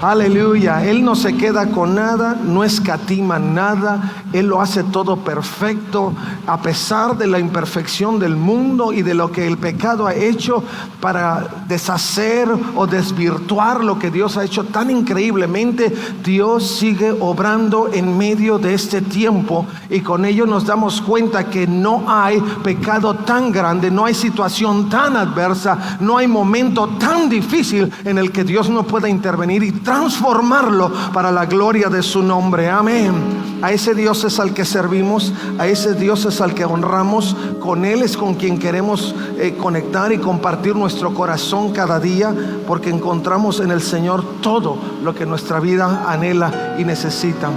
Aleluya. Él no se queda con nada, no escatima nada. Él lo hace todo perfecto, a pesar de la imperfección del mundo y de lo que el pecado ha hecho para deshacer o desvirtuar lo que Dios ha hecho tan increíblemente. Dios sigue obrando en medio de este tiempo, y con ello nos damos cuenta que no hay pecado tan grande, no hay situación tan adversa, no hay momento tan difícil en el que Dios no pueda intervenir y transformarlo para la gloria de su nombre. Amén. A ese Dios es al que servimos, a ese Dios es al que honramos. Con Él es con quien queremos conectar y compartir nuestro corazón cada día, porque encontramos en el Señor todo lo que nuestra vida anhela y necesita.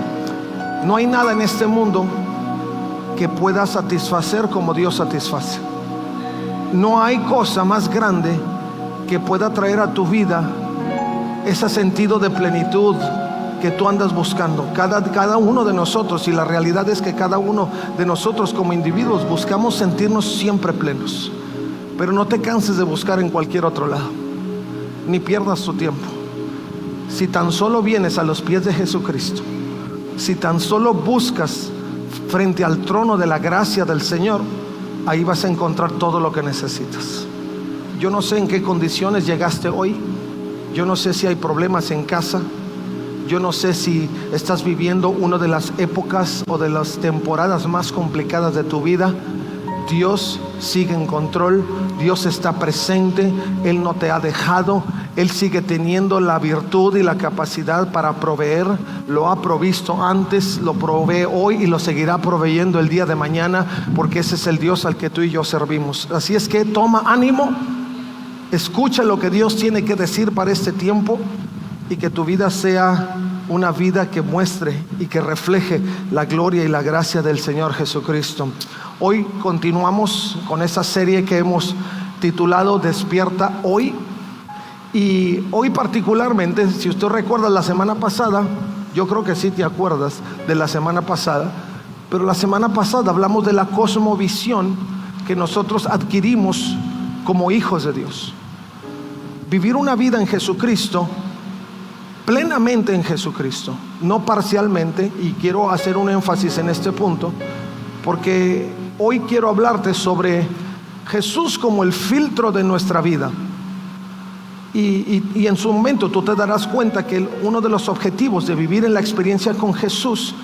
No hay nada en este mundo que pueda satisfacer como Dios satisface. No hay cosa más grande que pueda traer a tu vida ese sentido de plenitud que tú andas buscando. Cada uno de nosotros, y la realidad es que cada uno de nosotros como individuos buscamos sentirnos siempre plenos. Pero no te canses de buscar en cualquier otro lado, ni pierdas tu tiempo. Si tan solo vienes a los pies de Jesucristo, si tan solo buscas frente al trono de la gracia del Señor, ahí vas a encontrar todo lo que necesitas. Yo no sé en qué condiciones llegaste hoy. Yo no sé si hay problemas en casa. Yo no sé si estás viviendo una de las épocas o de las temporadas más complicadas de tu vida. Dios sigue en control. Dios está presente. Él no te ha dejado. Él sigue teniendo la virtud y la capacidad para proveer. Lo ha provisto antes, lo provee hoy y lo seguirá proveyendo el día de mañana, porque ese es el Dios al que tú y yo servimos. Así es que toma ánimo, escucha lo que Dios tiene que decir para este tiempo, y que tu vida sea una vida que muestre y que refleje la gloria y la gracia del Señor Jesucristo. Hoy continuamos con esa serie que hemos titulado Despierta Hoy. Y hoy particularmente, si usted recuerda la semana pasada, yo creo que sí te acuerdas de la semana pasada, pero la semana pasada hablamos de la cosmovisión que nosotros adquirimos como hijos de Dios. Vivir una vida en Jesucristo, plenamente en Jesucristo, no parcialmente. Y quiero hacer un énfasis en este punto, porque hoy quiero hablarte sobre Jesús como el filtro de nuestra vida. Y en su momento tú te darás cuenta que uno de los objetivos de vivir en la experiencia con Jesús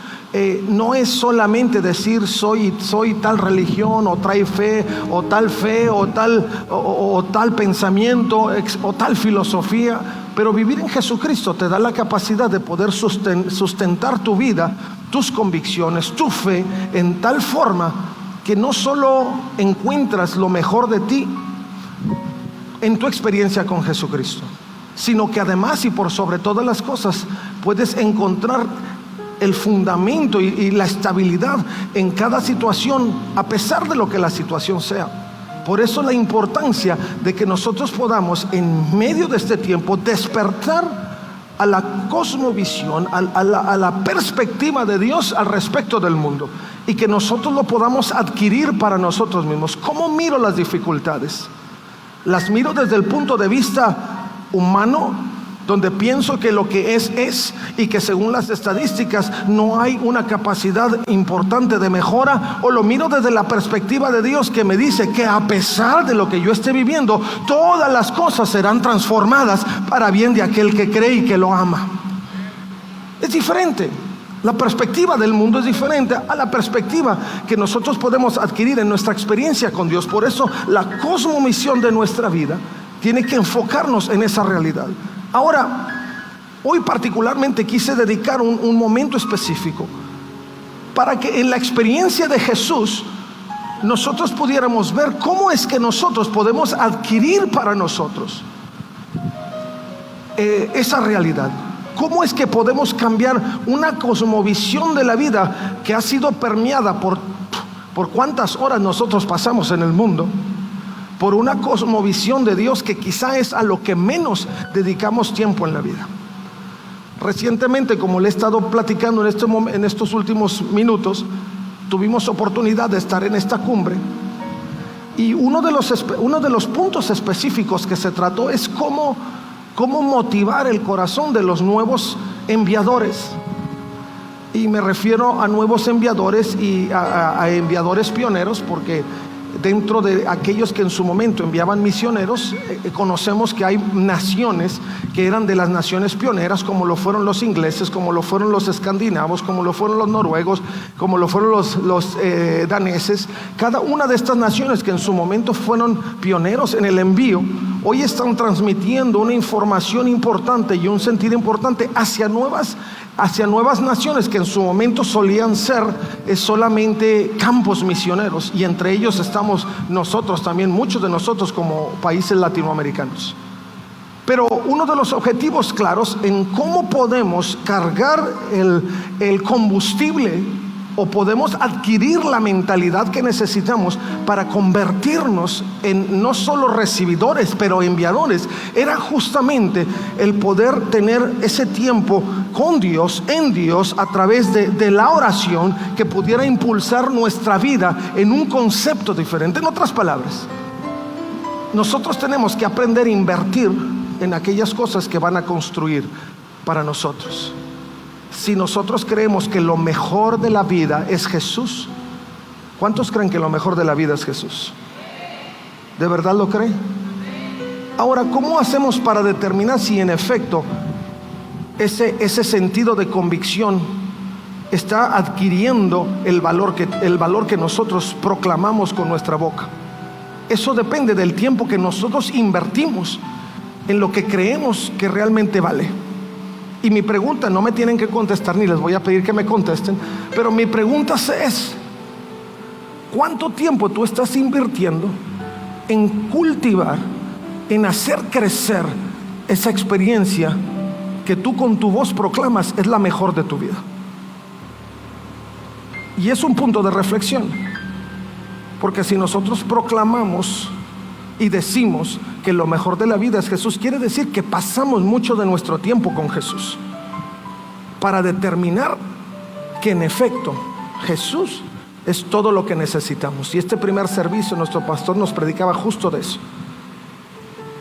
no es solamente decir soy tal religión, o trae fe, o tal pensamiento, o tal filosofía. Pero vivir en Jesucristo te da la capacidad de poder sustentar tu vida, tus convicciones, tu fe, en tal forma que no solo encuentras lo mejor de ti en tu experiencia con Jesucristo, sino que además y por sobre todas las cosas puedes encontrar el fundamento y la estabilidad en cada situación, a pesar de lo que la situación sea. Por eso la importancia de que nosotros podamos en medio de este tiempo despertar a la cosmovisión, a la perspectiva de Dios al respecto del mundo, y que nosotros lo podamos adquirir para nosotros mismos. ¿Cómo miro las dificultades? Las miro desde el punto de vista humano, donde pienso que lo que es, y que según las estadísticas no hay una capacidad importante de mejora, o lo miro desde la perspectiva de Dios, que me dice que a pesar de lo que yo esté viviendo, todas las cosas serán transformadas para bien de aquel que cree y que lo ama. Es diferente. La perspectiva del mundo es diferente a la perspectiva que nosotros podemos adquirir en nuestra experiencia con Dios. Por eso la cosmovisión de nuestra vida tiene que enfocarnos en esa realidad. Ahora, hoy particularmente quise dedicar un momento específico para que en la experiencia de Jesús nosotros pudiéramos ver cómo es que nosotros podemos adquirir para nosotros esa realidad. ¿Cómo es que podemos cambiar una cosmovisión de la vida que ha sido permeada por cuántas horas nosotros pasamos en el mundo, por una cosmovisión de Dios que quizá es a lo que menos dedicamos tiempo en la vida? Recientemente, como le he estado platicando en estos últimos minutos, tuvimos oportunidad de estar en esta cumbre, y uno de los puntos específicos que se trató es cómo cómo motivar el corazón de los nuevos enviadores. Y me refiero a nuevos enviadores y a enviadores pioneros, porque dentro de aquellos que en su momento enviaban misioneros, conocemos que hay naciones que eran de las naciones pioneras, como lo fueron los ingleses, como lo fueron los escandinavos, como lo fueron los noruegos, como lo fueron los daneses. Cada una de estas naciones que en su momento fueron pioneros en el envío, hoy están transmitiendo una información importante y un sentido importante hacia nuevas naciones que en su momento solían ser solamente campos misioneros, y entre ellos estamos nosotros también, muchos de nosotros como países latinoamericanos. Pero uno de los objetivos claros en cómo podemos cargar el combustible, o podemos adquirir la mentalidad que necesitamos para convertirnos en no solo recibidores, pero enviadores, era justamente el poder tener ese tiempo con Dios, en Dios, a través de la oración, que pudiera impulsar nuestra vida en un concepto diferente. En otras palabras, nosotros tenemos que aprender a invertir en aquellas cosas que van a construir para nosotros. Si nosotros creemos que lo mejor de la vida es Jesús, ¿cuántos creen que lo mejor de la vida es Jesús? ¿De verdad lo creen? Ahora, ¿cómo hacemos para determinar si en efecto ese sentido de convicción está adquiriendo el valor que nosotros proclamamos con nuestra boca? Eso depende del tiempo que nosotros invertimos en lo que creemos que realmente vale. Y mi pregunta, no me tienen que contestar ni les voy a pedir que me contesten, pero mi pregunta es: ¿cuánto tiempo tú estás invirtiendo en cultivar, en hacer crecer esa experiencia que tú con tu voz proclamas es la mejor de tu vida? Y es un punto de reflexión, porque si nosotros proclamamos y decimos que lo mejor de la vida es Jesús, quiere decir que pasamos mucho de nuestro tiempo con Jesús, para determinar que en efecto Jesús es todo lo que necesitamos. Y este primer servicio nuestro pastor nos predicaba justo de eso,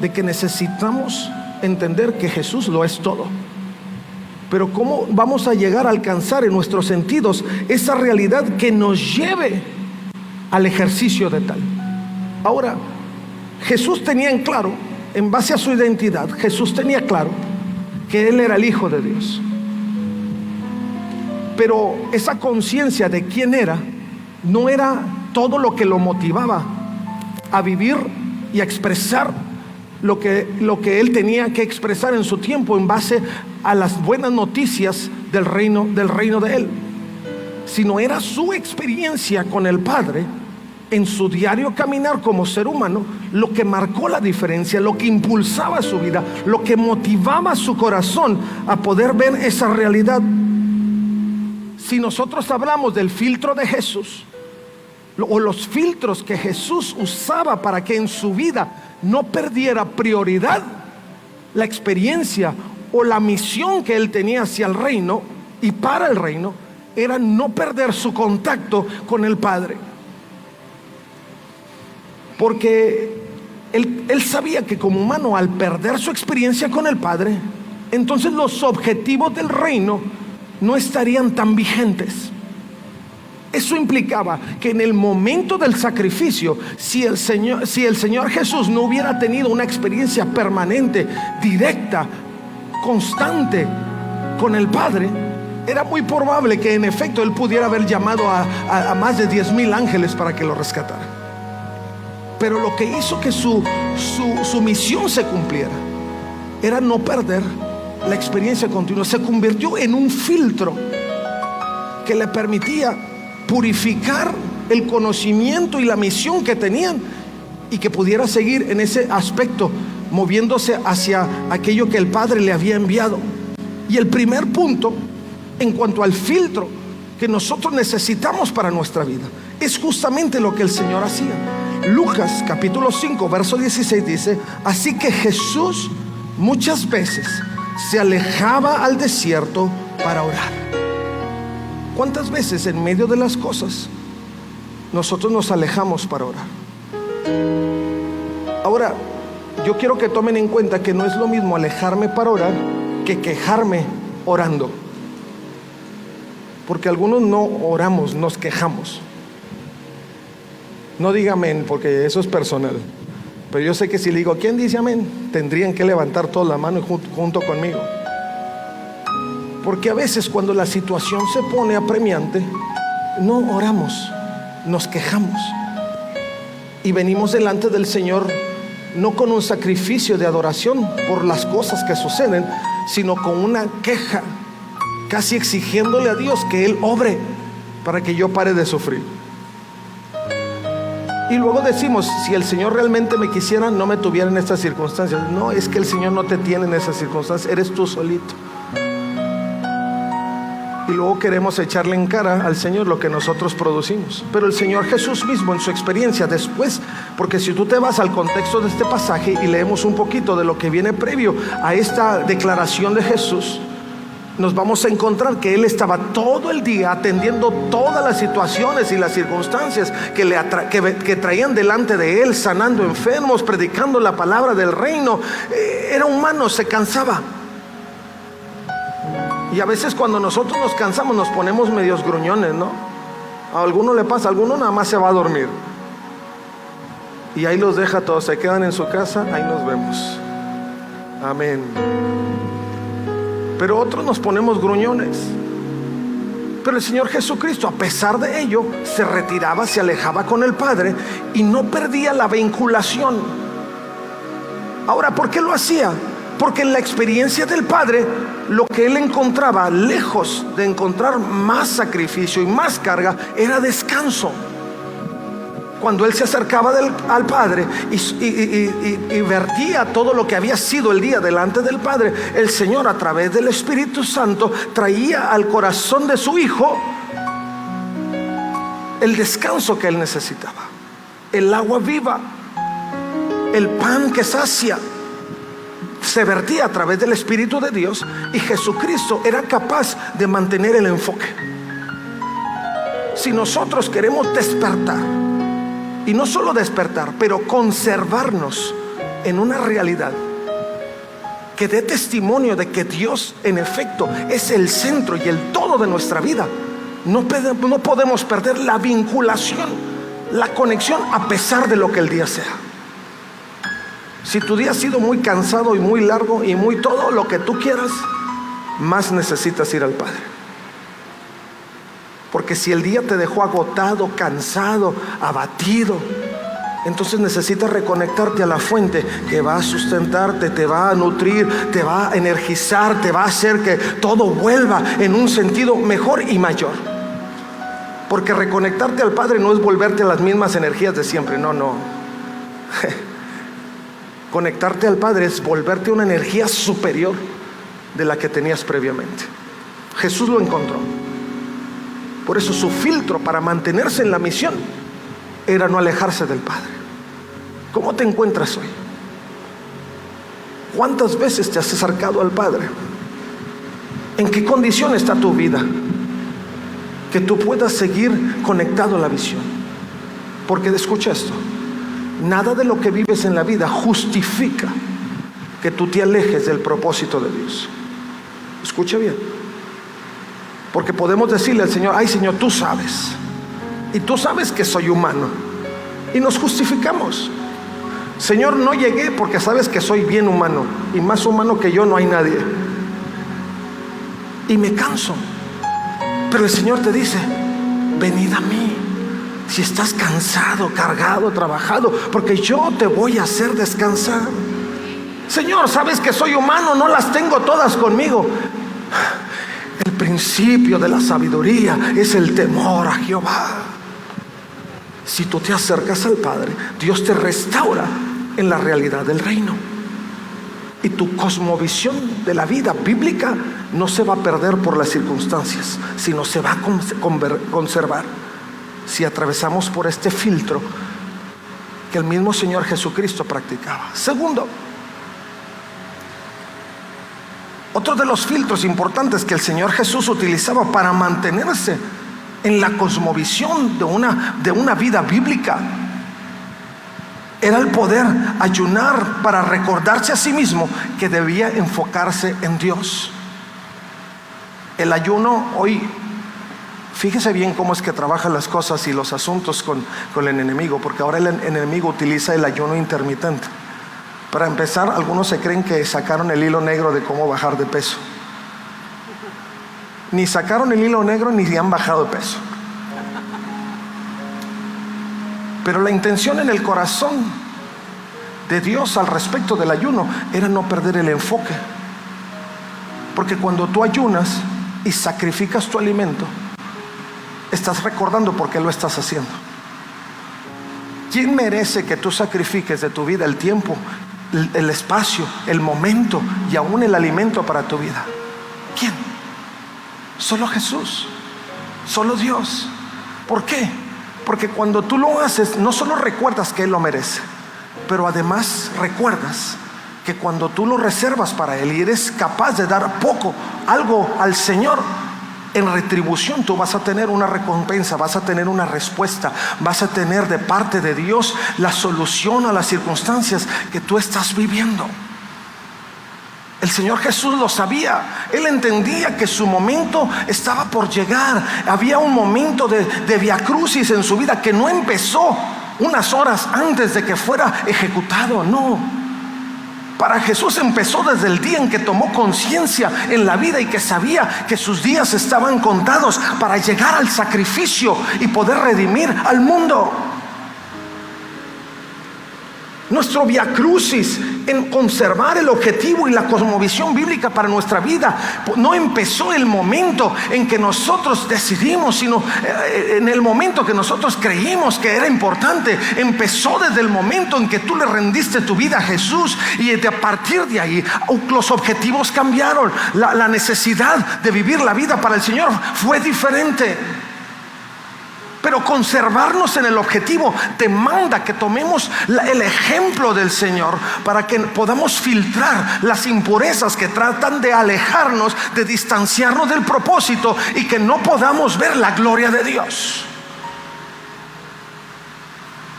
de que necesitamos entender que Jesús lo es todo. Pero ¿cómo vamos a llegar a alcanzar en nuestros sentidos esa realidad que nos lleve al ejercicio de tal? Ahora, Jesús tenía en claro, en base a su identidad, Jesús tenía claro que Él era el Hijo de Dios. Pero esa conciencia de quién era, no era todo lo que lo motivaba a vivir y a expresar lo que Él tenía que expresar en su tiempo en base a las buenas noticias del reino de Él, sino era su experiencia con el Padre en su diario caminar como ser humano, lo que marcó la diferencia, lo que impulsaba su vida, lo que motivaba su corazón a poder ver esa realidad. Si nosotros hablamos del filtro de Jesús, o los filtros que Jesús usaba para que en su vida no perdiera prioridad la experiencia o la misión que Él tenía hacia el reino y para el reino, era no perder su contacto con el Padre. Porque él sabía que como humano, al perder su experiencia con el Padre, entonces los objetivos del reino no estarían tan vigentes. Eso implicaba que en el momento del sacrificio, si el Señor Jesús no hubiera tenido una experiencia permanente, directa, constante con el Padre, era muy probable que en efecto Él pudiera haber llamado a más de 10,000 ángeles para que lo rescataran. Pero lo que hizo que su misión se cumpliera era no perder la experiencia continua. Se convirtió en un filtro que le permitía purificar el conocimiento y la misión que tenían, y que pudiera seguir en ese aspecto, moviéndose hacia aquello que el Padre le había enviado. Y el primer punto en cuanto al filtro que nosotros necesitamos para nuestra vida es justamente lo que el Señor hacía. Lucas capítulo 5 verso 16 dice: así que Jesús muchas veces se alejaba al desierto para orar. ¿Cuántas veces en medio de las cosas nosotros nos alejamos para orar? Ahora, yo quiero que tomen en cuenta que no es lo mismo alejarme para orar que quejarme orando. Porque algunos no oramos, nos quejamos. No diga amén, porque eso es personal. Pero yo sé que si le digo, ¿quién dice amén?, tendrían que levantar toda la mano junto conmigo. Porque a veces cuando la situación se pone apremiante, no oramos, nos quejamos. Y venimos delante del Señor no con un sacrificio de adoración por las cosas que suceden, sino con una queja, casi exigiéndole a Dios que Él obre para que yo pare de sufrir. Y luego decimos, si el Señor realmente me quisiera, no me tuviera en estas circunstancias. No, es que el Señor no te tiene en esas circunstancias, eres tú solito. Y luego queremos echarle en cara al Señor lo que nosotros producimos. Pero el Señor Jesús mismo en su experiencia después, porque si tú te vas al contexto de este pasaje y leemos un poquito de lo que viene previo a esta declaración de Jesús, nos vamos a encontrar que Él estaba todo el día atendiendo todas las situaciones y las circunstancias que traían delante de Él, sanando enfermos, predicando la palabra del reino. Era humano, se cansaba. Y a veces cuando nosotros nos cansamos nos ponemos medios gruñones, ¿no? A alguno le pasa, a alguno nada más se va a dormir y ahí los deja todos, se quedan en su casa, ahí nos vemos, amén. Pero otros nos ponemos gruñones. Pero el Señor Jesucristo, a pesar de ello, se retiraba, se alejaba con el Padre y no perdía la vinculación. Ahora, ¿por qué lo hacía? Porque en la experiencia del Padre, lo que Él encontraba, lejos de encontrar más sacrificio y más carga, era descanso. Cuando Él se acercaba al Padre y vertía todo lo que había sido el día delante del Padre, el Señor, a través del Espíritu Santo, traía al corazón de su Hijo el descanso que Él necesitaba, el agua viva, el pan que sacia. Se vertía a través del Espíritu de Dios, y Jesucristo era capaz de mantener el enfoque. Si nosotros queremos despertar, y no solo despertar, pero conservarnos en una realidad que dé testimonio de que Dios en efecto es el centro y el todo de nuestra vida, no podemos perder la vinculación, la conexión, a pesar de lo que el día sea. Si tu día ha sido muy cansado y muy largo y muy todo lo que tú quieras, más necesitas ir al Padre. Porque si el día te dejó agotado, cansado, abatido, entonces necesitas reconectarte a la fuente que va a sustentarte, te va a nutrir, te va a energizar, te va a hacer que todo vuelva en un sentido mejor y mayor. Porque reconectarte al Padre no es volverte a las mismas energías de siempre, no. Conectarte al Padre es volverte a una energía superior de la que tenías previamente. Jesús lo encontró. Por eso su filtro para mantenerse en la misión era no alejarse del Padre. ¿Cómo te encuentras hoy? ¿Cuántas veces te has acercado al Padre? ¿En qué condición está tu vida? Que tú puedas seguir conectado a la visión. Porque escucha esto: nada de lo que vives en la vida justifica que tú te alejes del propósito de Dios. Escucha bien. Porque podemos decirle al Señor: ay Señor, tú sabes, y tú sabes que soy humano, y nos justificamos. Señor, no llegué porque sabes que soy bien humano, y más humano que yo no hay nadie, y me canso. Pero el Señor te dice: venid a mí, si estás cansado, cargado, trabajado, porque yo te voy a hacer descansar. Señor, sabes que soy humano, no las tengo todas conmigo. El principio de la sabiduría es el temor a Jehová. Si tú te acercas al Padre, Dios te restaura en la realidad del reino, y tu cosmovisión de la vida bíblica no se va a perder por las circunstancias, sino se va a conservar si atravesamos por este filtro que el mismo Señor Jesucristo practicaba. Segundo, otro de los filtros importantes que el Señor Jesús utilizaba para mantenerse en la cosmovisión de una vida bíblica era el poder ayunar para recordarse a sí mismo que debía enfocarse en Dios. El ayuno hoy, fíjese bien cómo es que trabajan las cosas y los asuntos con el enemigo, porque ahora el enemigo utiliza el ayuno intermitente. Para empezar, algunos se creen que sacaron el hilo negro de cómo bajar de peso. Ni sacaron el hilo negro ni han bajado de peso. Pero la intención en el corazón de Dios al respecto del ayuno era no perder el enfoque. Porque cuando tú ayunas y sacrificas tu alimento, estás recordando por qué lo estás haciendo. ¿Quién merece que tú sacrifiques de tu vida el tiempo, el espacio, el momento y aún el alimento para tu vida? ¿Quién? Solo Jesús, solo Dios. ¿Por qué? Porque cuando tú lo haces, no solo recuerdas que Él lo merece, pero además recuerdas que cuando tú lo reservas para Él y eres capaz de dar algo al Señor, en retribución tú vas a tener una recompensa, vas a tener una respuesta, vas a tener de parte de Dios la solución a las circunstancias que tú estás viviendo. El Señor Jesús lo sabía. Él entendía que su momento estaba por llegar. Había un momento de viacrucis en su vida que no empezó unas horas antes de que fuera ejecutado. No. Para Jesús empezó desde el día en que tomó conciencia en la vida y que sabía que sus días estaban contados para llegar al sacrificio y poder redimir al mundo. Nuestro viacrucis en conservar el objetivo y la cosmovisión bíblica para nuestra vida no empezó el momento en que nosotros decidimos, sino en el momento que nosotros creímos que era importante. Empezó desde el momento en que tú le rendiste tu vida a Jesús, y a partir de ahí los objetivos cambiaron. La necesidad de vivir la vida para el Señor fue diferente. Pero conservarnos en el objetivo demanda que tomemos el ejemplo del Señor para que podamos filtrar las impurezas que tratan de alejarnos, de distanciarnos del propósito, y que no podamos ver la gloria de Dios.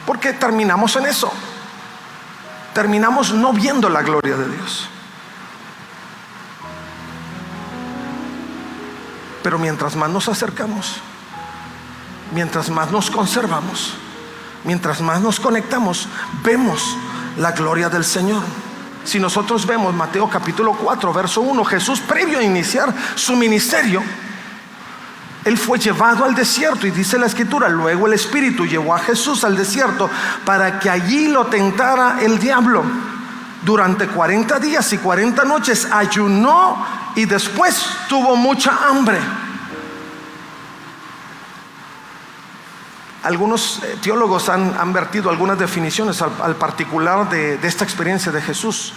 Porque terminamos en eso. Terminamos no viendo la gloria de Dios. Pero mientras más nos acercamos, mientras más nos conservamos, mientras más nos conectamos, vemos la gloria del Señor. Si nosotros vemos Mateo capítulo 4 verso 1, Jesús, previo a iniciar su ministerio, Él fue llevado al desierto, y dice la escritura: luego el Espíritu llevó a Jesús al desierto para que allí lo tentara el diablo. Durante 40 días y 40 noches ayunó y después tuvo mucha hambre. Algunos teólogos han vertido algunas definiciones al particular de esta experiencia de Jesús,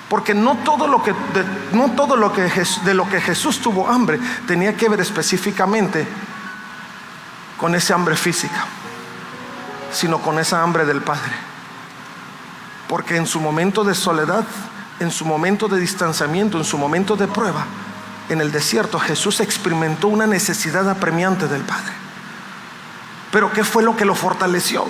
porque no todo lo que de lo que Jesús tuvo hambre tenía que ver específicamente con esa hambre física, sino con esa hambre del Padre. Porque en su momento de soledad, en su momento de distanciamiento, en su momento de prueba, en el desierto, Jesús experimentó una necesidad apremiante del Padre. Pero ¿qué fue lo que lo fortaleció?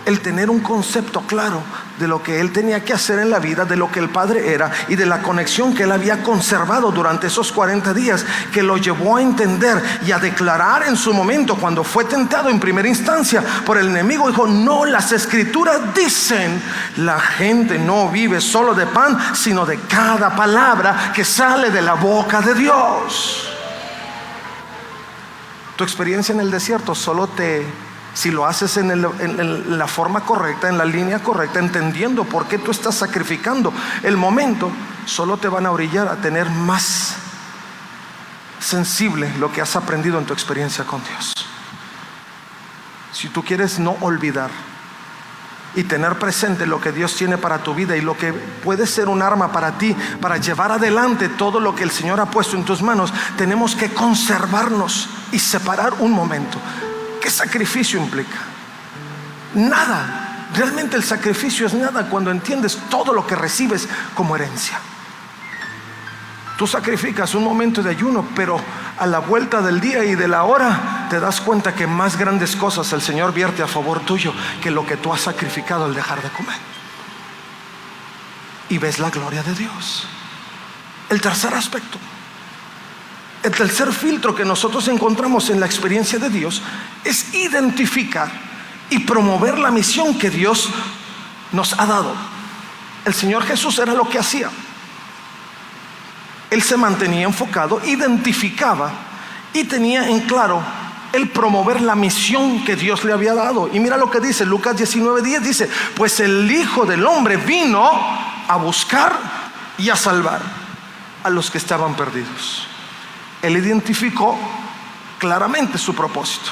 El tener un concepto claro de lo que Él tenía que hacer en la vida, de lo que el Padre era y de la conexión que Él había conservado durante esos 40 días, que lo llevó a entender y a declarar en su momento, cuando fue tentado en primera instancia por el enemigo. Dijo: no, las Escrituras dicen, la gente no vive solo de pan, sino de cada palabra que sale de la boca de Dios. Tu experiencia en el desierto si lo haces en la forma correcta, en la línea correcta, entendiendo por qué tú estás sacrificando el momento, solo te van a brillar a tener más sensible lo que has aprendido en tu experiencia con Dios. Si tú quieres no olvidar y tener presente lo que Dios tiene para tu vida y lo que puede ser un arma para ti, para llevar adelante todo lo que el Señor ha puesto en tus manos, tenemos que conservarnos y separar un momento. ¿Qué sacrificio implica? Nada. Realmente el sacrificio es nada cuando entiendes todo lo que recibes como herencia. Tú sacrificas un momento de ayuno, pero a la vuelta del día y de la hora, te das cuenta que más grandes cosas el Señor vierte a favor tuyo que lo que tú has sacrificado al dejar de comer. Y ves la gloria de Dios. El tercer aspecto, el tercer filtro que nosotros encontramos en la experiencia de Dios es identificar y promover la misión que Dios nos ha dado. El Señor Jesús era lo que hacía. Él se mantenía enfocado, identificaba y tenía en claro el promover la misión que Dios le había dado. Y mira lo que dice Lucas 19:10, dice: pues el Hijo del Hombre vino a buscar y a salvar a los que estaban perdidos. Él identificó claramente su propósito.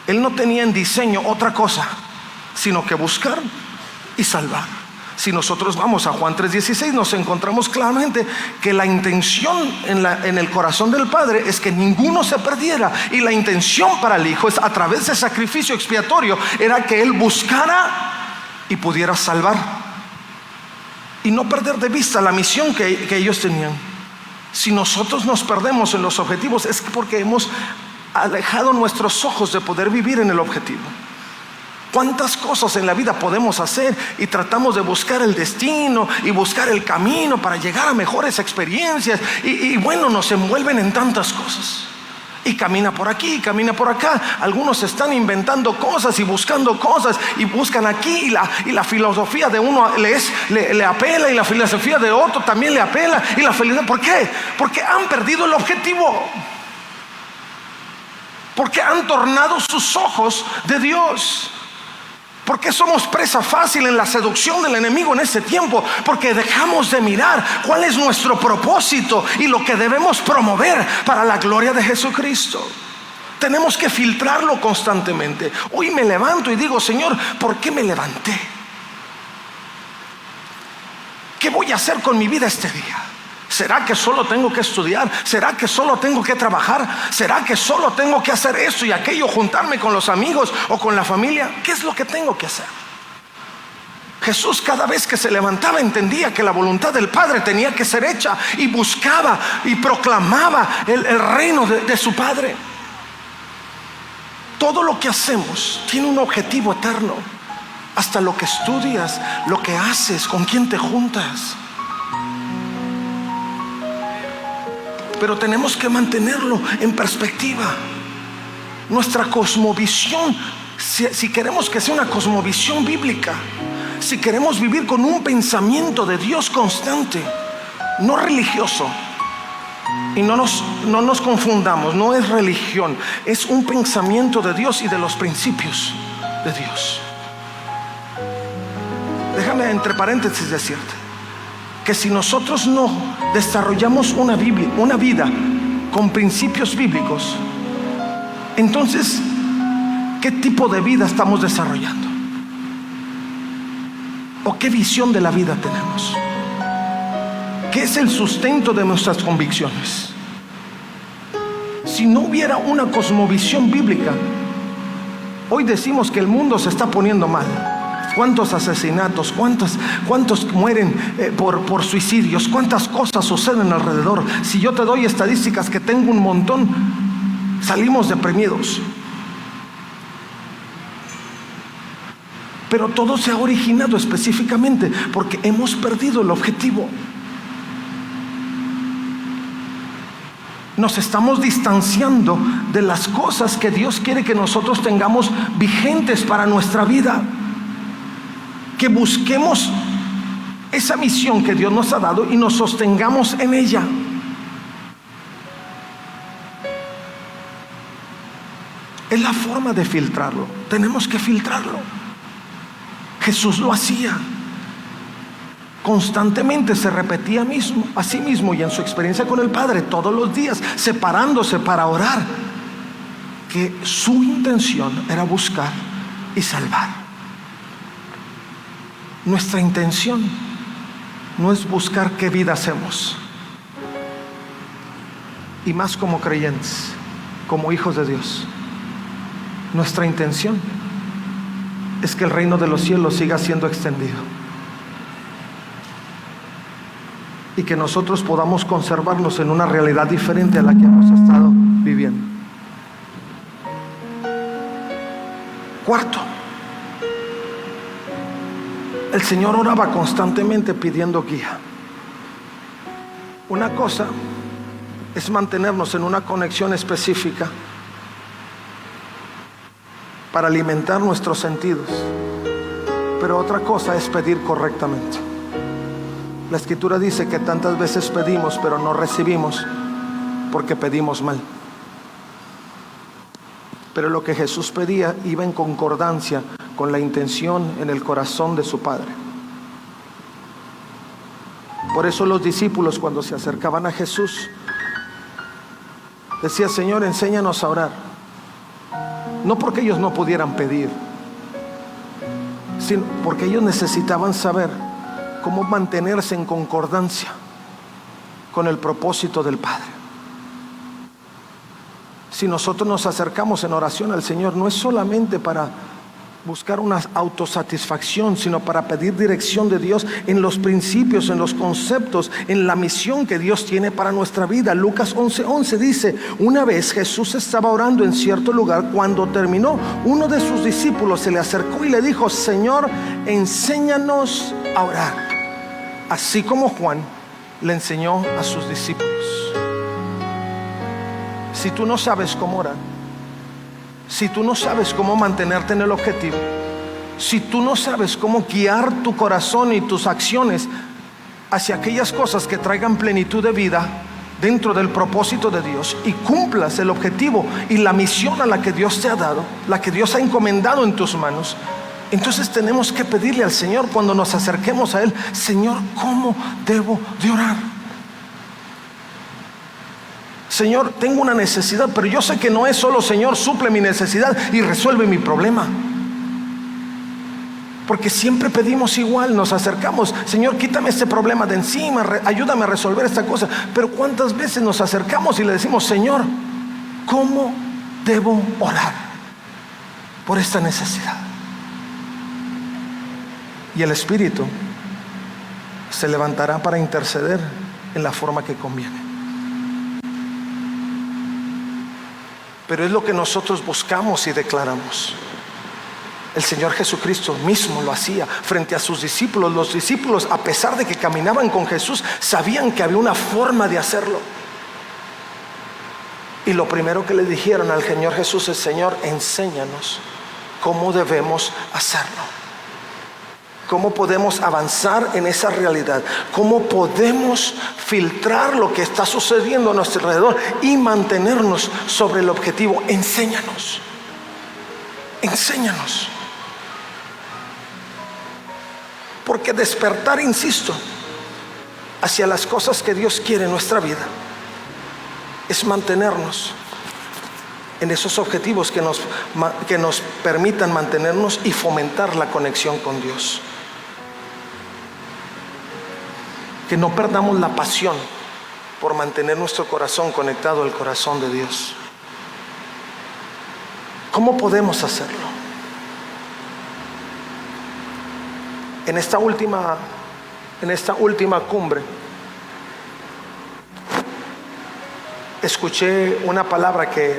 Él no tenía en diseño otra cosa sino que buscar y salvar. Si nosotros vamos a Juan 3:16, nos encontramos claramente que la intención en el corazón del Padre es que ninguno se perdiera, y la intención para el Hijo es, a través de sacrificio expiatorio, era que Él buscara y pudiera salvar y no perder de vista la misión que ellos tenían. Si nosotros nos perdemos en los objetivos, es porque hemos alejado nuestros ojos de poder vivir en el objetivo. ¿Cuántas cosas en la vida podemos hacer y tratamos de buscar el destino y buscar el camino para llegar a mejores experiencias? Y bueno, nos envuelven en tantas cosas. Y camina por aquí, camina por acá. Algunos están inventando cosas y buscando cosas y buscan aquí, y la filosofía de uno le apela, y la filosofía de otro también le apela. Y la felicidad, ¿por qué? Porque han perdido el objetivo. Porque han tornado sus ojos de Dios. Porque somos presa fácil en la seducción del enemigo en este tiempo. Porque dejamos de mirar cuál es nuestro propósito y lo que debemos promover para la gloria de Jesucristo. Tenemos que filtrarlo constantemente. Hoy me levanto y digo: Señor, ¿por qué me levanté? ¿Qué voy a hacer con mi vida este día? ¿Será que solo tengo que estudiar? ¿Será que solo tengo que trabajar? ¿Será que solo tengo que hacer esto y aquello, juntarme con los amigos o con la familia? ¿Qué es lo que tengo que hacer? Jesús, cada vez que se levantaba, entendía que la voluntad del Padre tenía que ser hecha, y buscaba y proclamaba el reino de su Padre. Todo lo que hacemos tiene un objetivo eterno. Hasta lo que estudias, lo que haces, con quién te juntas. Pero tenemos que mantenerlo en perspectiva. Nuestra cosmovisión, si queremos que sea una cosmovisión bíblica, si queremos vivir con un pensamiento de Dios constante, no religioso, y no nos confundamos, no es religión, es un pensamiento de Dios y de los principios de Dios. Déjame entre paréntesis decirte que si nosotros no desarrollamos una vida con principios bíblicos, entonces, ¿qué tipo de vida estamos desarrollando? ¿O qué visión de la vida tenemos? ¿Qué es el sustento de nuestras convicciones? Si no hubiera una cosmovisión bíblica, hoy decimos que el mundo se está poniendo mal. ¿Cuántos asesinatos? ¿Cuántos mueren por suicidios? ¿Cuántas cosas suceden alrededor? Si yo te doy estadísticas, que tengo un montón, salimos deprimidos. Pero todo se ha originado específicamente porque hemos perdido el objetivo. Nos estamos distanciando de las cosas que Dios quiere que nosotros tengamos vigentes para nuestra vida. Que busquemos esa misión que Dios nos ha dado y nos sostengamos en ella. Es la forma de filtrarlo. Tenemos que filtrarlo. Jesús lo hacía. Constantemente se repetía a sí mismo y en su experiencia con el Padre todos los días, separándose para orar, que su intención era buscar y salvar. Nuestra intención no es buscar qué vida hacemos, y más como creyentes, como hijos de Dios. Nuestra intención es que el reino de los cielos siga siendo extendido. y que nosotros podamos conservarnos en una realidad diferente a la que hemos estado viviendo. Cuarto, el Señor oraba constantemente pidiendo guía. Una cosa es mantenernos en una conexión específica para alimentar nuestros sentidos, pero otra cosa es pedir correctamente. La Escritura dice que tantas veces pedimos pero no recibimos porque pedimos mal. Pero lo que Jesús pedía iba en concordancia con la intención en el corazón de su Padre. Por eso los discípulos, cuando se acercaban a Jesús, decía: Señor, enséñanos a orar. No porque ellos no pudieran pedir, sino porque ellos necesitaban saber cómo mantenerse en concordancia con el propósito del Padre. Si nosotros nos acercamos en oración al Señor, no es solamente para buscar una autosatisfacción, sino para pedir dirección de Dios en los principios, en los conceptos, en la misión que Dios tiene para nuestra vida. Lucas 11:11 dice: una vez Jesús estaba orando en cierto lugar. Cuando terminó, uno de sus discípulos se le acercó y le dijo: Señor, enséñanos a orar, así como Juan le enseñó a sus discípulos. Si tú no sabes cómo orar, si tú no sabes cómo mantenerte en el objetivo, si tú no sabes cómo guiar tu corazón y tus acciones hacia aquellas cosas que traigan plenitud de vida dentro del propósito de Dios, y cumplas el objetivo y la misión a la que Dios te ha dado, la que Dios ha encomendado en tus manos, entonces tenemos que pedirle al Señor cuando nos acerquemos a Él: Señor, ¿cómo debo de orar? Señor, tengo una necesidad, pero yo sé que no es solo Señor, suple mi necesidad y resuelve mi problema. Porque siempre pedimos igual, nos acercamos: Señor, quítame este problema de encima, ayúdame a resolver esta cosa. Pero ¿cuántas veces nos acercamos y le decimos: Señor, ¿cómo debo orar por esta necesidad? Y el Espíritu se levantará para interceder en la forma que conviene. Pero es lo que nosotros buscamos y declaramos. El Señor Jesucristo mismo lo hacía frente a sus discípulos. Los discípulos, a pesar de que caminaban con Jesús, sabían que había una forma de hacerlo. Y lo primero que le dijeron al Señor Jesús es: Señor, enséñanos cómo debemos hacerlo. ¿Cómo podemos avanzar en esa realidad? ¿Cómo podemos filtrar lo que está sucediendo a nuestro alrededor y mantenernos sobre el objetivo? Enséñanos. Enséñanos. Porque despertar, insisto, hacia las cosas que Dios quiere en nuestra vida es mantenernos en esos objetivos que nos permitan mantenernos y fomentar la conexión con Dios. Que no perdamos la pasión por mantener nuestro corazón conectado al corazón de Dios. ¿Cómo podemos hacerlo? En esta última cumbre escuché una palabra que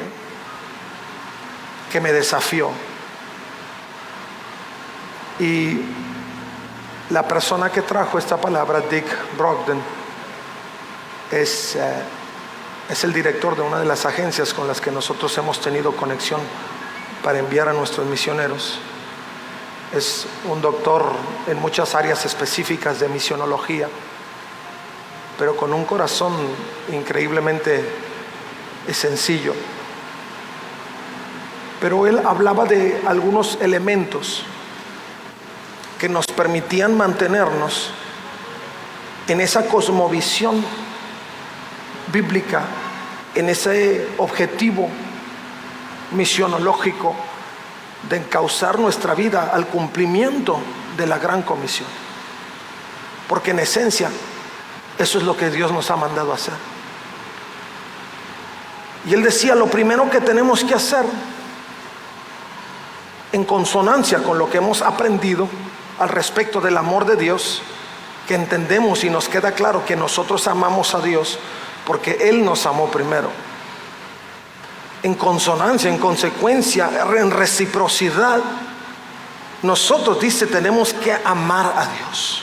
me desafió, y la persona que trajo esta palabra, Dick Brogden, es el director de una de las agencias con las que nosotros hemos tenido conexión para enviar a nuestros misioneros. Es un doctor en muchas áreas específicas de misionología, pero con un corazón increíblemente sencillo. Pero él hablaba de algunos elementos que nos permitían mantenernos en esa cosmovisión bíblica, en ese objetivo misionológico de encauzar nuestra vida al cumplimiento de la gran comisión. Porque en esencia eso es lo que Dios nos ha mandado a hacer. Y él decía: lo primero que tenemos que hacer, en consonancia con lo que hemos aprendido al respecto del amor de Dios, que entendemos y nos queda claro que nosotros amamos a Dios porque Él nos amó primero. En consonancia, en consecuencia, en reciprocidad, nosotros, dice, tenemos que amar a Dios.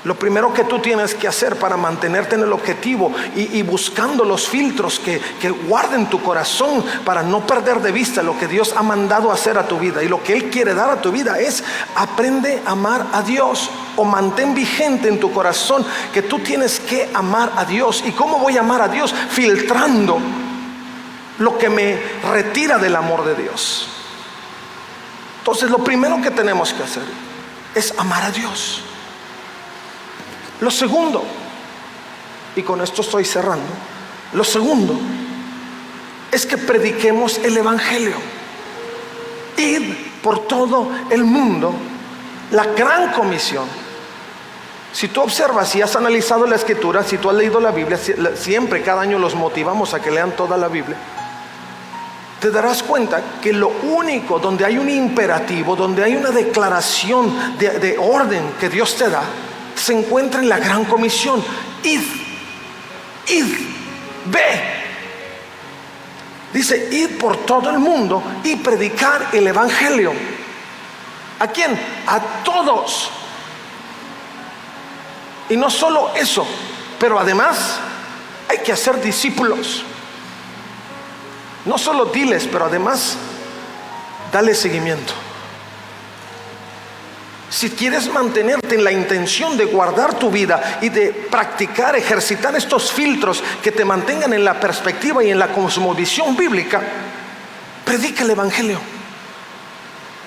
Lo primero que tú tienes que hacer para mantenerte en el objetivo y buscando los filtros que guarden tu corazón para no perder de vista lo que Dios ha mandado hacer a tu vida y lo que Él quiere dar a tu vida, es aprende a amar a Dios, o mantén vigente en tu corazón que tú tienes que amar a Dios. ¿Y cómo voy a amar a Dios? Filtrando lo que me retira del amor de Dios. Entonces lo primero que tenemos que hacer es amar a Dios. Lo segundo, y con esto estoy cerrando, lo segundo es que prediquemos el Evangelio. Id por todo el mundo, la gran comisión. Si tú observas y has analizado la Escritura, si tú has leído la Biblia, siempre cada año los motivamos a que lean toda la Biblia, te darás cuenta que lo único donde hay un imperativo, donde hay una declaración de orden que Dios te da, se encuentra en la gran comisión. Id, ve. Dice, id por todo el mundo y predicar el Evangelio. ¿A quién? A todos. Y no solo eso, pero además hay que hacer discípulos. No solo diles, pero además dale seguimiento. Si quieres mantenerte en la intención de guardar tu vida y de practicar, ejercitar estos filtros que te mantengan en la perspectiva y en la cosmovisión bíblica, predica el Evangelio.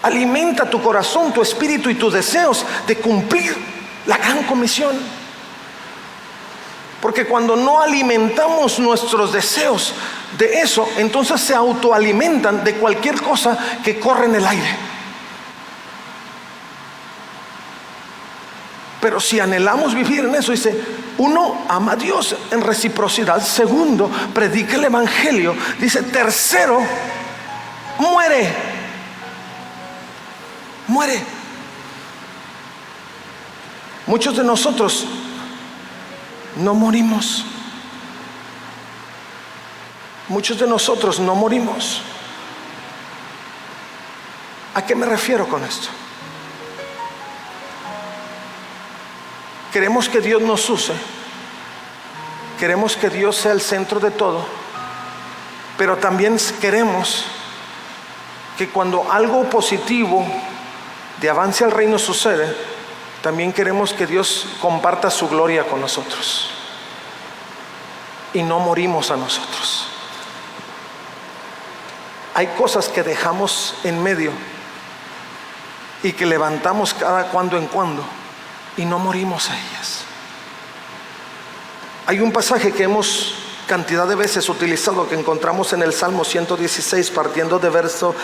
Alimenta tu corazón, tu espíritu y tus deseos de cumplir la gran comisión. Porque cuando no alimentamos nuestros deseos de eso, entonces se autoalimentan de cualquier cosa que corre en el aire. Pero si anhelamos vivir en eso, dice, uno, ama a Dios en reciprocidad. Segundo, predica el Evangelio. Dice, tercero, muere. Muchos de nosotros no morimos. Muchos de nosotros no morimos. ¿A qué me refiero con esto? Queremos que Dios nos use, queremos que Dios sea el centro de todo, pero también queremos que cuando algo positivo de avance al reino sucede, también queremos que Dios comparta su gloria con nosotros y no morimos a nosotros. Hay cosas que dejamos en medio y que levantamos cada cuando en cuando y no morimos a ellas. Hay un pasaje que hemos cantidad de veces utilizado, que encontramos en el Salmo 116, partiendo de verso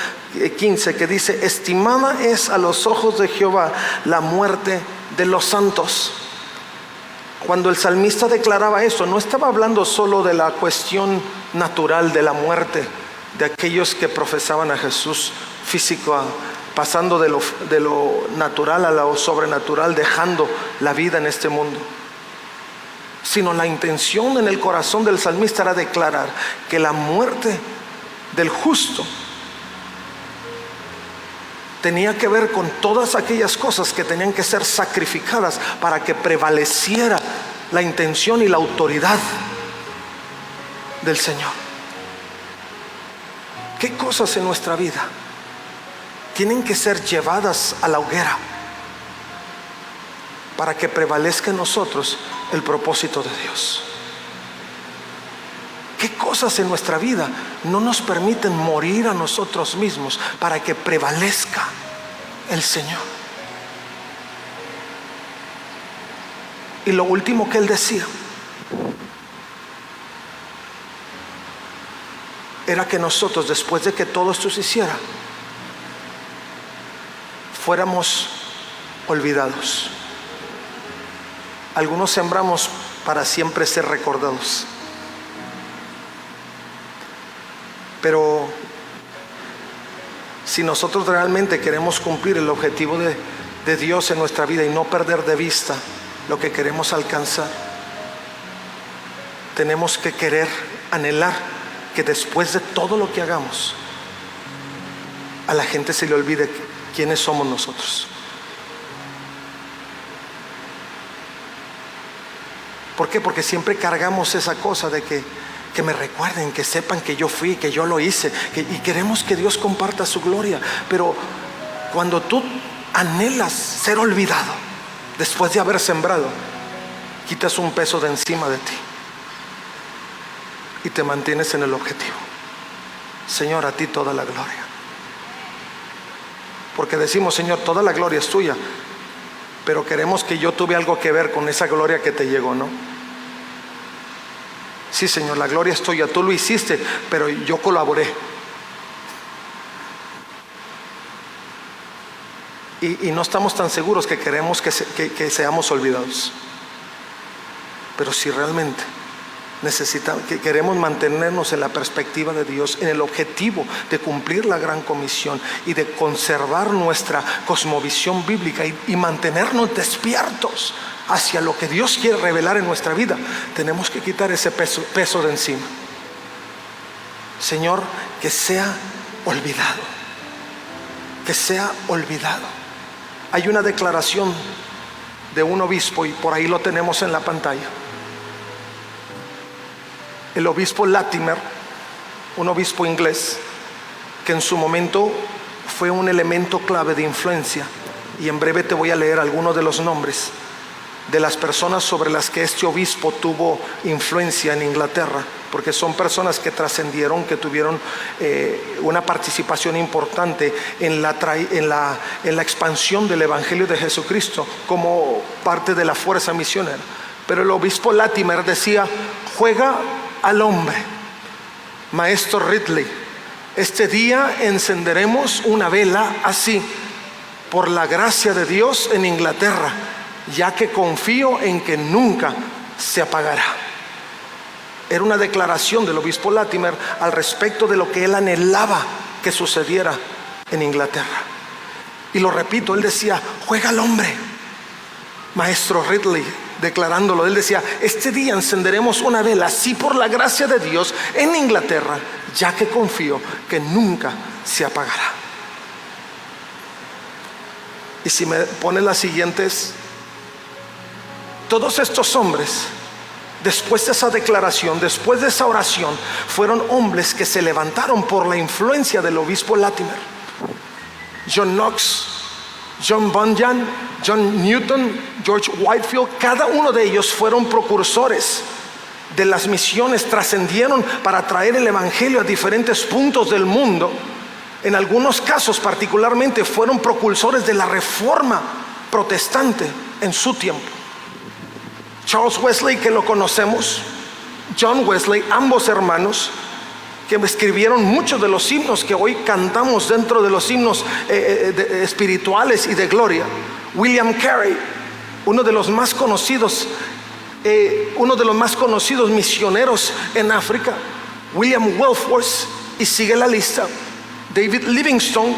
15, que dice, estimada es a los ojos de Jehová la muerte de los santos. Cuando el salmista declaraba eso, no estaba hablando solo de la cuestión natural de la muerte de aquellos que profesaban a Jesús físico, pasando de lo natural a lo sobrenatural, dejando la vida en este mundo, sino la intención en el corazón del salmista era declarar que la muerte del justo tenía que ver con todas aquellas cosas que tenían que ser sacrificadas para que prevaleciera la intención y la autoridad del Señor. ¿Qué cosas en nuestra vida tienen que ser llevadas a la hoguera para que prevalezca en nosotros el propósito de Dios? ¿Qué cosas en nuestra vida no nos permiten morir a nosotros mismos para que prevalezca el Señor? Y lo último que él decía era que nosotros, después de que todo esto se hiciera, fuéramos olvidados. Algunos sembramos para siempre ser recordados, pero si nosotros realmente queremos cumplir el objetivo de Dios en nuestra vida y no perder de vista lo que queremos alcanzar, tenemos que querer, anhelar que después de todo lo que hagamos, a la gente se le olvide quiénes somos nosotros. ¿Por qué? Porque siempre cargamos esa cosa de que me recuerden, que sepan que yo fui, que yo lo hice, y queremos que Dios comparta su gloria. Pero cuando tú anhelas ser olvidado después de haber sembrado, quitas un peso de encima de ti y te mantienes en el objetivo. Señor, a ti toda la gloria. Porque decimos, Señor, toda la gloria es tuya, pero queremos que yo tuve algo que ver con esa gloria que te llegó, ¿no? Sí, Señor, la gloria es tuya, tú lo hiciste, pero yo colaboré. Y no estamos tan seguros que queremos que seamos olvidados. Pero si realmente necesitamos, que queremos mantenernos en la perspectiva de Dios, en el objetivo de cumplir la gran comisión y de conservar nuestra cosmovisión bíblica y mantenernos despiertos hacia lo que Dios quiere revelar en nuestra vida, tenemos que quitar ese peso de encima. Señor, que sea olvidado, que sea olvidado. Hay una declaración de un obispo y por ahí lo tenemos en la pantalla. El obispo Latimer, un obispo inglés que en su momento fue un elemento clave de influencia, y en breve te voy a leer algunos de los nombres de las personas sobre las que este obispo tuvo influencia en Inglaterra, porque son personas que trascendieron, que tuvieron una participación importante en la expansión del Evangelio de Jesucristo como parte de la fuerza misionera. Pero el obispo Latimer decía: juega al hombre, Maestro Ridley, este día encenderemos una vela así, por la gracia de Dios en Inglaterra, ya que confío en que nunca se apagará. Era una declaración del obispo Latimer al respecto de lo que él anhelaba que sucediera en Inglaterra. Y lo repito, él decía: juega al hombre, Maestro Ridley, declarándolo, él decía: este día encenderemos una vela así por la gracia de Dios en Inglaterra, ya que confío que nunca se apagará. Y si me ponen las siguientes, todos estos hombres, después de esa declaración, después de esa oración, fueron hombres que se levantaron por la influencia del obispo Latimer. John Knox, John Bunyan, John Newton, George Whitefield, cada uno de ellos fueron precursores de las misiones, trascendieron para traer el evangelio a diferentes puntos del mundo. En algunos casos particularmente fueron propulsores de la reforma protestante en su tiempo. Charles Wesley, que lo conocemos, John Wesley, ambos hermanos que escribieron muchos de los himnos que hoy cantamos dentro de los himnos espirituales y de gloria. William Carey, uno de los más conocidos misioneros en África. William Wilberforce, y sigue la lista. David Livingstone,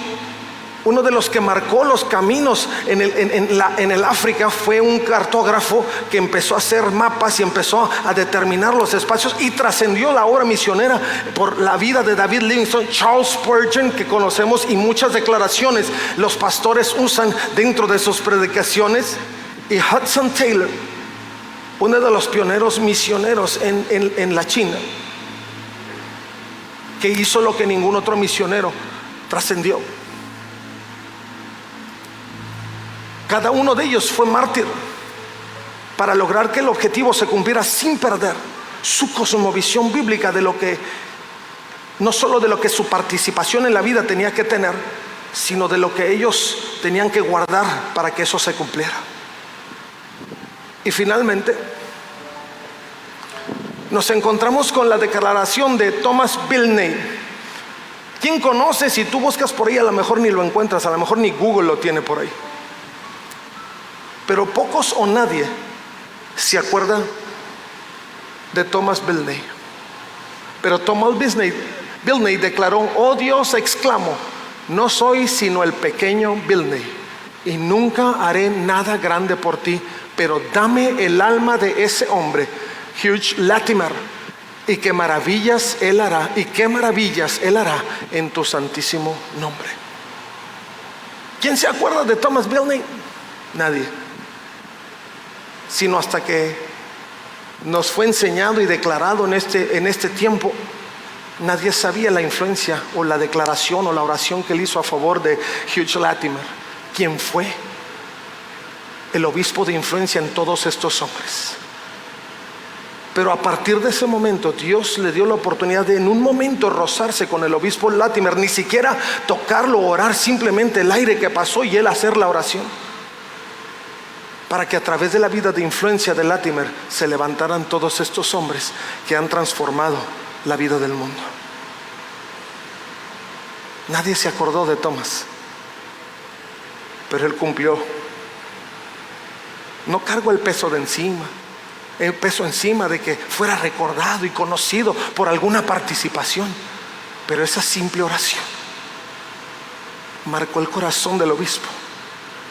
uno de los que marcó los caminos en el África, fue un cartógrafo que empezó a hacer mapas y empezó a determinar los espacios y trascendió la obra misionera por la vida de David Livingstone. Charles Spurgeon, que conocemos, y muchas declaraciones los pastores usan dentro de sus predicaciones. Y Hudson Taylor, uno de los pioneros misioneros en la China, que hizo lo que ningún otro misionero trascendió. Cada uno de ellos fue mártir para lograr que el objetivo se cumpliera sin perder su cosmovisión bíblica de lo que, no solo de lo que su participación en la vida tenía que tener, sino de lo que ellos tenían que guardar para que eso se cumpliera. Y finalmente nos encontramos con la declaración de Thomas Bilney. ¿Quién conoce? Si tú buscas por ahí, a lo mejor ni lo encuentras, a lo mejor ni Google lo tiene por ahí. Pero pocos o nadie se acuerdan de Thomas Bilney. Pero Thomas Bilney declaró: oh Dios, exclamó, no soy sino el pequeño Bilney, y nunca haré nada grande por ti, pero dame el alma de ese hombre, Hugh Latimer, y qué maravillas él hará, y qué maravillas él hará en tu santísimo nombre. ¿Quién se acuerda de Thomas Bilney? Nadie. Sino hasta que nos fue enseñado y declarado en este tiempo. Nadie sabía la influencia o la declaración o la oración que él hizo a favor de Hugh Latimer. ¿Quién fue el obispo de influencia en todos estos hombres? Pero a partir de ese momento Dios le dio la oportunidad de en un momento rozarse con el obispo Latimer, ni siquiera tocarlo o orar, simplemente el aire que pasó y él hacer la oración, para que a través de la vida de influencia de Latimer se levantaran todos estos hombres que han transformado la vida del mundo. Nadie se acordó de Thomas, pero él cumplió. No cargó el peso encima de que fuera recordado y conocido por alguna participación, pero esa simple oración marcó el corazón del obispo,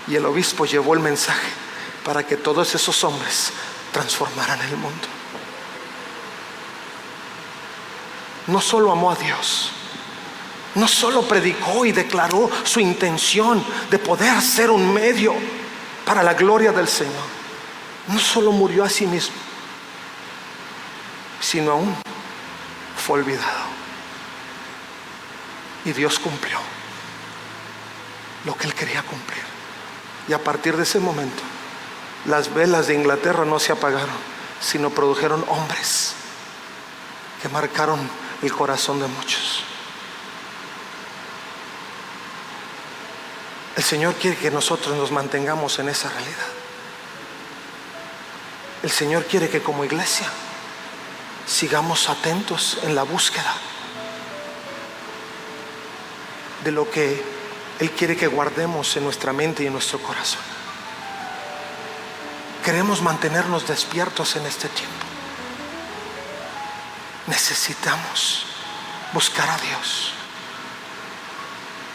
y el obispo llevó el mensaje para que todos esos hombres transformaran el mundo. No solo amó a Dios, no solo predicó y declaró su intención de poder ser un medio para la gloria del Señor, no solo murió a sí mismo, sino aún fue olvidado. Y Dios cumplió lo que él quería cumplir. Y a partir de ese momento, las velas de Inglaterra no se apagaron, sino produjeron hombres que marcaron el corazón de muchos. El Señor quiere que nosotros nos mantengamos en esa realidad. El Señor quiere que como iglesia sigamos atentos en la búsqueda de lo que Él quiere que guardemos en nuestra mente y en nuestro corazón. Queremos mantenernos despiertos en este tiempo. Necesitamos buscar a Dios.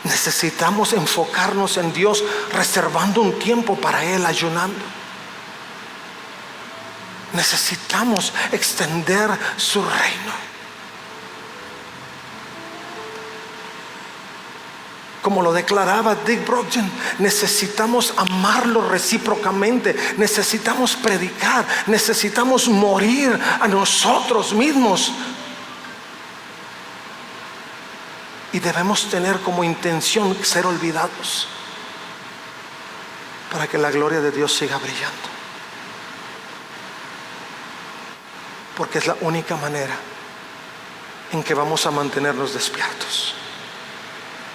Necesitamos enfocarnos en Dios, reservando un tiempo para Él, ayunando. Necesitamos extender su reino. Como lo declaraba Dick Brogden, necesitamos amarlo recíprocamente, necesitamos predicar, necesitamos morir a nosotros mismos. Y debemos tener como intención ser olvidados para que la gloria de Dios siga brillando. Porque es la única manera en que vamos a mantenernos despiertos.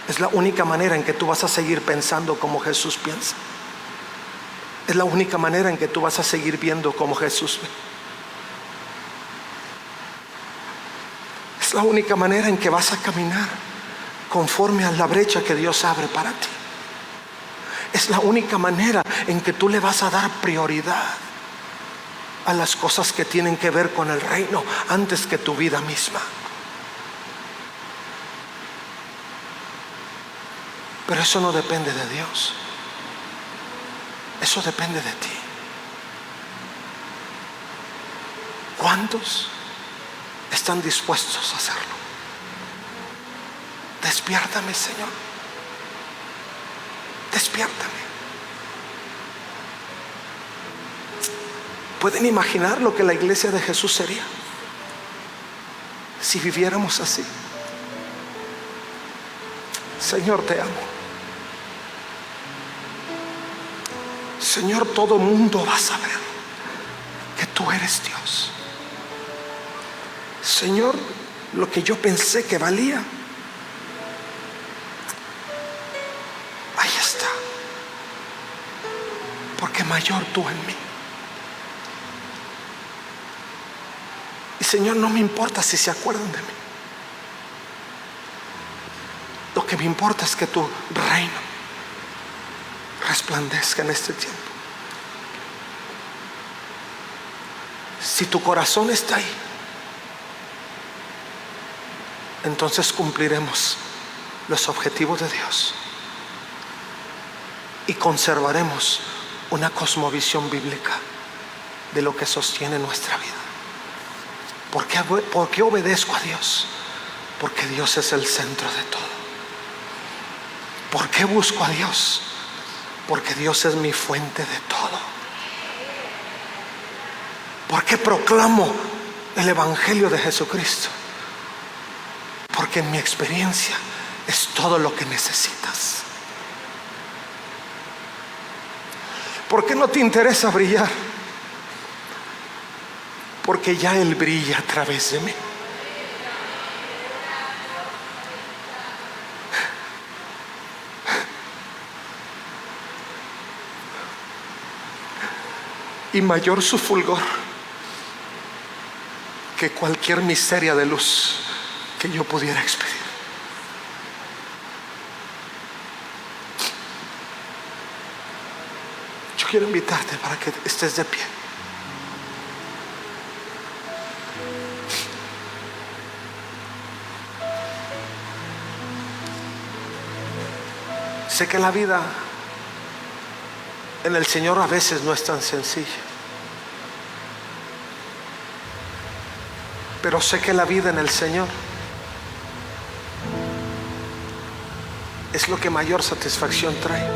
Es la única manera en que tú vas a seguir pensando como Jesús piensa. Es la única manera en que tú vas a seguir viendo como Jesús ve. Es la única manera en que vas a caminar conforme a la brecha que Dios abre para ti. Es la única manera en que tú le vas a dar prioridad a las cosas que tienen que ver con el reino antes que tu vida misma. Pero eso no depende de Dios. Eso depende de ti. ¿Cuántos están dispuestos a hacerlo? Despiértame, Señor. Despiértame. ¿Pueden imaginar lo que la iglesia de Jesús sería si viviéramos así? Señor, te amo. Señor, todo mundo va a saber que tú eres Dios. Señor, lo que yo pensé que valía, ahí está, porque mayor tú en mí. Y Señor, no me importa si se acuerdan de mí. Lo que me importa es que tu reino resplandezca en este tiempo. Si tu corazón está ahí, entonces cumpliremos los objetivos de Dios y conservaremos una cosmovisión bíblica de lo que sostiene nuestra vida. ¿Por qué obedezco a Dios? Porque Dios es el centro de todo. ¿Por qué busco a Dios? Porque Dios es mi fuente de todo. ¿Por qué proclamo el Evangelio de Jesucristo? Porque en mi experiencia es todo lo que necesitas. ¿Por qué no te interesa brillar? Porque ya Él brilla a través de mí. Y mayor su fulgor que cualquier miseria de luz que yo pudiera expedir. Yo quiero invitarte para que estés de pie. Sé que la vida en el Señor a veces no es tan sencilla, pero sé que la vida en el Señor es lo que mayor satisfacción trae.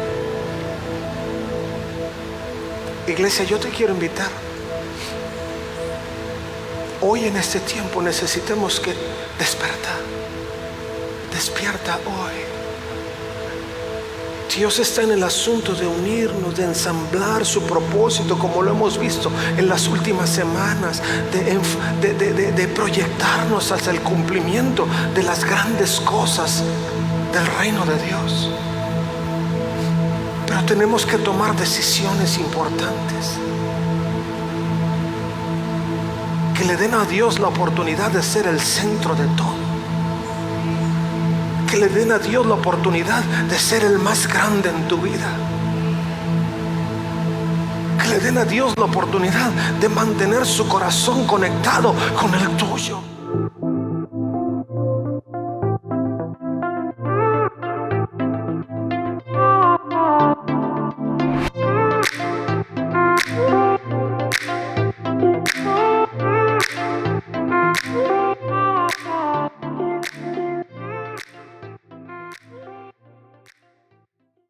Iglesia, yo te quiero invitar. Hoy en este tiempo necesitamos que despertar. Despierta hoy. Dios está en el asunto de unirnos, de ensamblar su propósito, como lo hemos visto en las últimas semanas, de proyectarnos hacia el cumplimiento de las grandes cosas del reino de Dios. Pero tenemos que tomar decisiones importantes que le den a Dios la oportunidad de ser el centro de todo. Que le den a Dios la oportunidad de ser el más grande en tu vida. Que le den a Dios la oportunidad de mantener su corazón conectado con el tuyo.